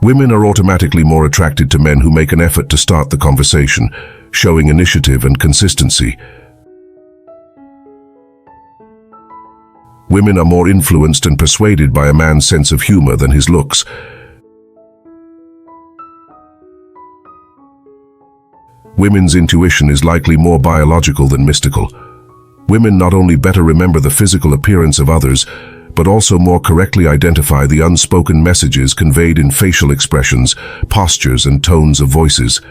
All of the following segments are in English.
Women are automatically more attracted to men who make an effort to start the conversation, showing initiative and consistency. Women are more influenced and persuaded by a man's sense of humor than his looks. Women's intuition is likely more biological than mystical. Women not only better remember the physical appearance of others, but also more correctly identify the unspoken messages conveyed in facial expressions, postures, and tones of voices.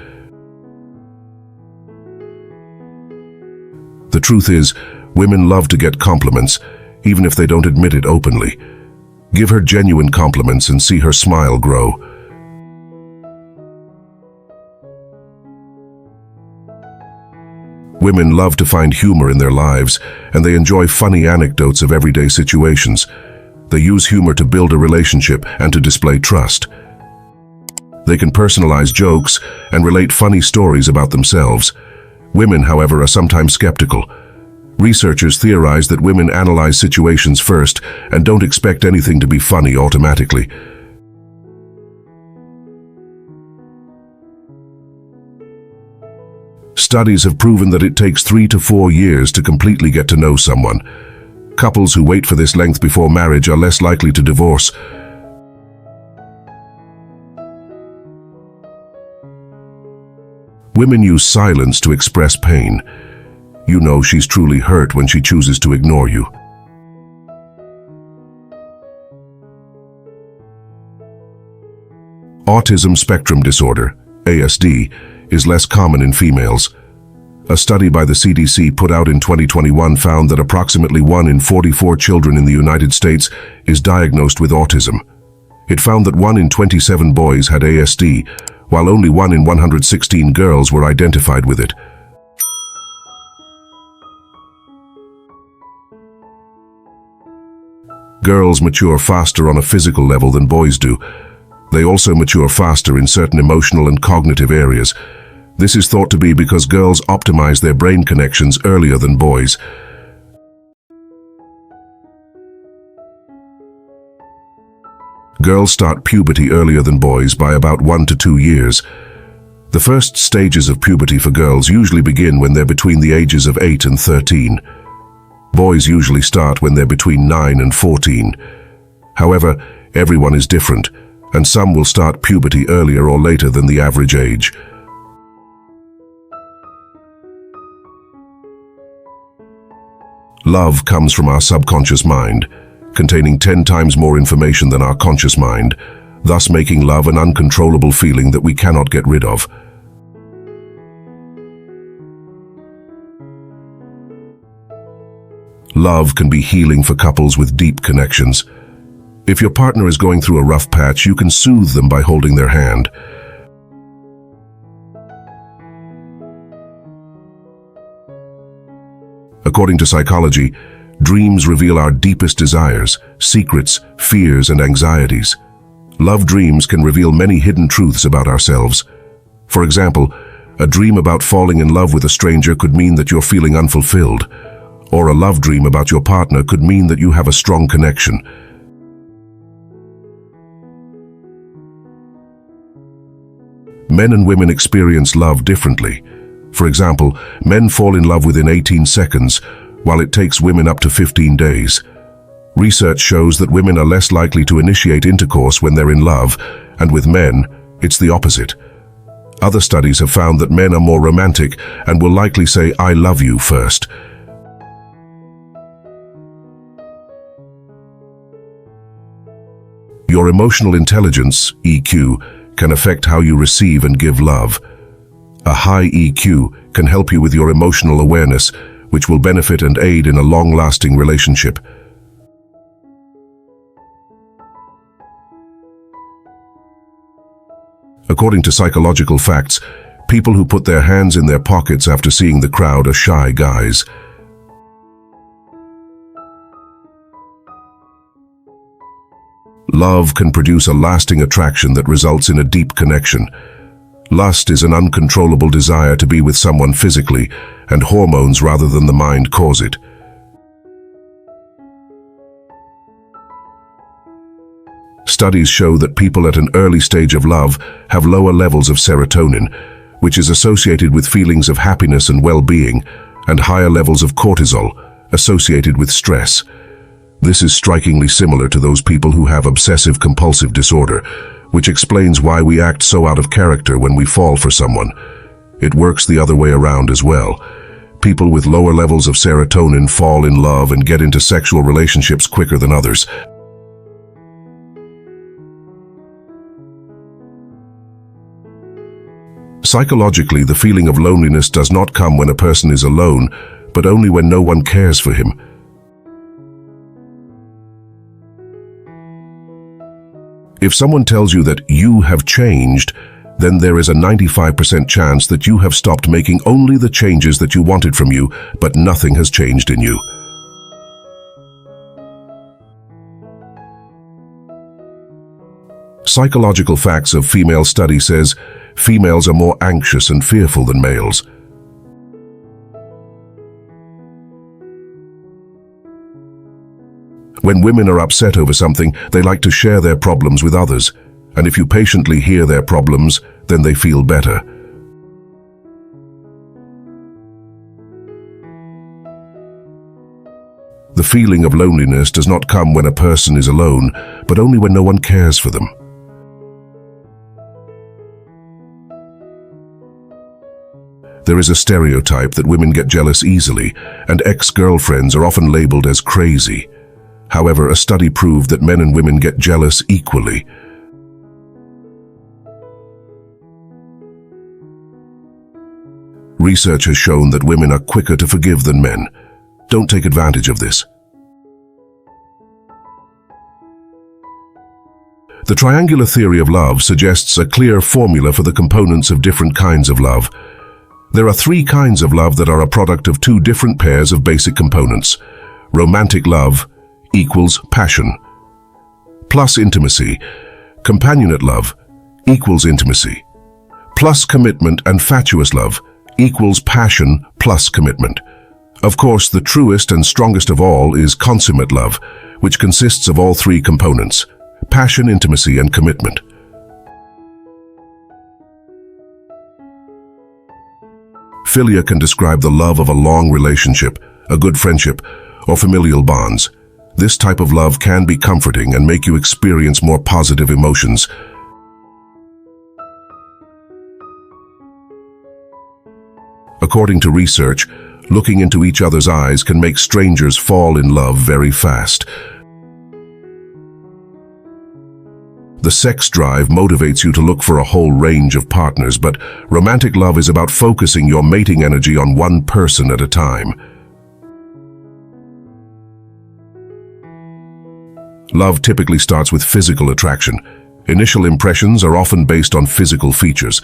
The truth is, women love to get compliments, even if they don't admit it openly. Give her genuine compliments and see her smile grow. Women love to find humor in their lives, and they enjoy funny anecdotes of everyday situations. They use humor to build a relationship and to display trust. They can personalize jokes and relate funny stories about themselves. Women, however, are sometimes skeptical. Researchers theorize that women analyze situations first and don't expect anything to be funny automatically. Studies have proven that it takes 3 to 4 years to completely get to know someone. Couples who wait for this length before marriage are less likely to divorce. Women use silence to express pain. You know she's truly hurt when she chooses to ignore you. Autism spectrum disorder, ASD, is less common in females. A study by the CDC put out in 2021 found that approximately 1 in 44 children in the United States is diagnosed with autism. It found that 1 in 27 boys had ASD, while only 1 in 116 girls were identified with it. Girls mature faster on a physical level than boys do. They also mature faster in certain emotional and cognitive areas. This is thought to be because girls optimize their brain connections earlier than boys. Girls start puberty earlier than boys by about 1 to 2 years. The first stages of puberty for girls usually begin when they're between the ages of 8 and 13. Boys usually start when they're between 9 and 14. However, everyone is different, and some will start puberty earlier or later than the average age. Love comes from our subconscious mind, containing 10 times more information than our conscious mind, thus making love an uncontrollable feeling that we cannot get rid of. Love can be healing for couples with deep connections. If your partner is going through a rough patch, you can soothe them by holding their hand. According to psychology, dreams reveal our deepest desires, secrets, fears, and anxieties. Love dreams can reveal many hidden truths about ourselves. For example, a dream about falling in love with a stranger could mean that you're feeling unfulfilled, or a love dream about your partner could mean that you have a strong connection. Men and women experience love differently. For example, men fall in love within 18 seconds, while it takes women up to 15 days. Research shows that women are less likely to initiate intercourse when they're in love, and with men, it's the opposite. Other studies have found that men are more romantic and will likely say, "I love you" first. Your emotional intelligence, EQ, can affect how you receive and give love. A high EQ can help you with your emotional awareness, which will benefit and aid in a long-lasting relationship. According to psychological facts, people who put their hands in their pockets after seeing the crowd are shy guys. Love can produce a lasting attraction that results in a deep connection. Lust is an uncontrollable desire to be with someone physically, and hormones rather than the mind cause it. Studies show that people at an early stage of love have lower levels of serotonin, which is associated with feelings of happiness and well-being, and higher levels of cortisol, associated with stress. This is strikingly similar to those people who have obsessive-compulsive disorder, which explains why we act so out of character when we fall for someone. It works the other way around as well. People with lower levels of serotonin fall in love and get into sexual relationships quicker than others. Psychologically, the feeling of loneliness does not come when a person is alone, but only when no one cares for him. If someone tells you that you have changed, then there is a 95% chance that you have stopped making only the changes that you wanted from you, but nothing has changed in you. Psychological facts of female study says females are more anxious and fearful than males. When women are upset over something, they like to share their problems with others, and if you patiently hear their problems, then they feel better. The feeling of loneliness does not come when a person is alone, but only when no one cares for them. There is a stereotype that women get jealous easily, and ex-girlfriends are often labeled as crazy. However, a study proved that men and women get jealous equally. Research has shown that women are quicker to forgive than men. Don't take advantage of this. The triangular theory of love suggests a clear formula for the components of different kinds of love. There are 3 kinds of love that are a product of 2 different pairs of basic components. Romantic love equals passion, plus intimacy. Companionate love equals intimacy, plus commitment, and fatuous love equals passion plus commitment. Of course, the truest and strongest of all is consummate love, which consists of all 3 components: passion, intimacy, and commitment. Philia can describe the love of a long relationship, a good friendship, or familial bonds. This type of love can be comforting and make you experience more positive emotions. According to research, looking into each other's eyes can make strangers fall in love very fast. The sex drive motivates you to look for a whole range of partners, but romantic love is about focusing your mating energy on one person at a time. Love typically starts with physical attraction. Initial impressions are often based on physical features.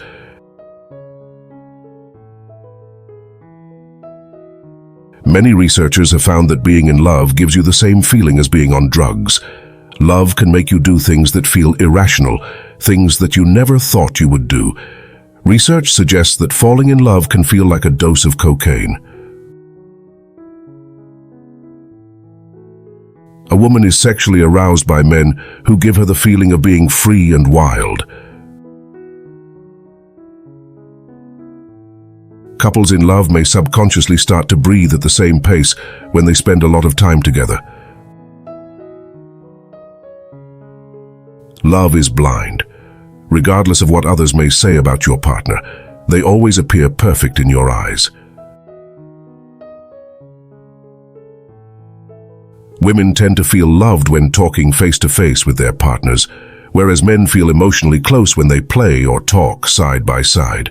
Many researchers have found that being in love gives you the same feeling as being on drugs. Love can make you do things that feel irrational, things that you never thought you would do. Research suggests that falling in love can feel like a dose of cocaine. A woman is sexually aroused by men who give her the feeling of being free and wild. Couples in love may subconsciously start to breathe at the same pace when they spend a lot of time together. Love is blind. Regardless of what others may say about your partner, they always appear perfect in your eyes. Women tend to feel loved when talking face-to-face with their partners, whereas men feel emotionally close when they play or talk side by side.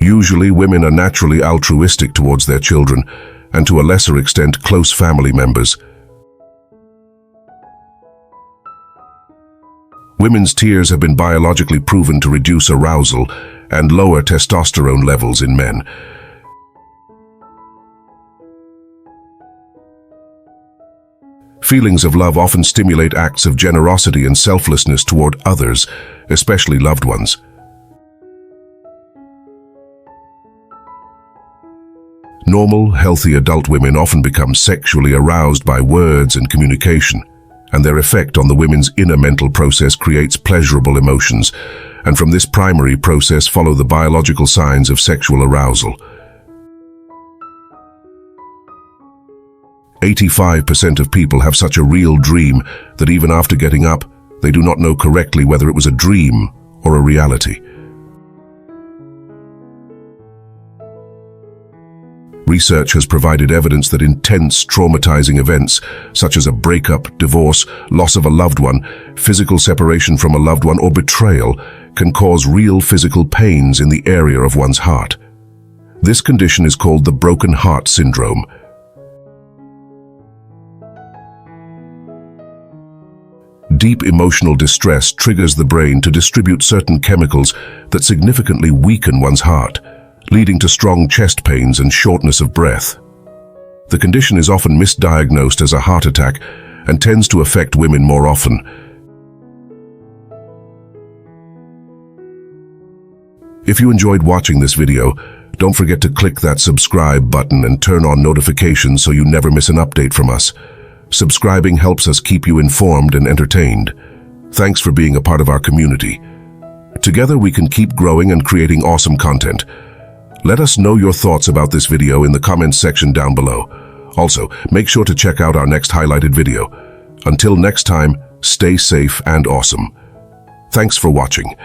Usually, women are naturally altruistic towards their children, and to a lesser extent, close family members. Women's tears have been biologically proven to reduce arousal and lower testosterone levels in men. Feelings of love often stimulate acts of generosity and selflessness toward others, especially loved ones. Normal, healthy adult women often become sexually aroused by words and communication, and their effect on the women's inner mental process creates pleasurable emotions, and from this primary process follow the biological signs of sexual arousal. 85% of people have such a real dream that even after getting up, they do not know correctly whether it was a dream or a reality. Research has provided evidence that intense, traumatizing events, such as a breakup, divorce, loss of a loved one, physical separation from a loved one, or betrayal, can cause real physical pains in the area of one's heart. This condition is called the broken heart syndrome. Deep emotional distress triggers the brain to distribute certain chemicals that significantly weaken one's heart, leading to strong chest pains and shortness of breath. The condition is often misdiagnosed as a heart attack and tends to affect women more often. If you enjoyed watching this video, don't forget to click that subscribe button and turn on notifications so you never miss an update from us. Subscribing helps us keep you informed and entertained. Thanks for being a part of our community. Together we can keep growing and creating awesome content. Let us know your thoughts about this video in the comments section down below. Also, make sure to check out our next highlighted video. Until next time, stay safe and awesome. Thanks for watching.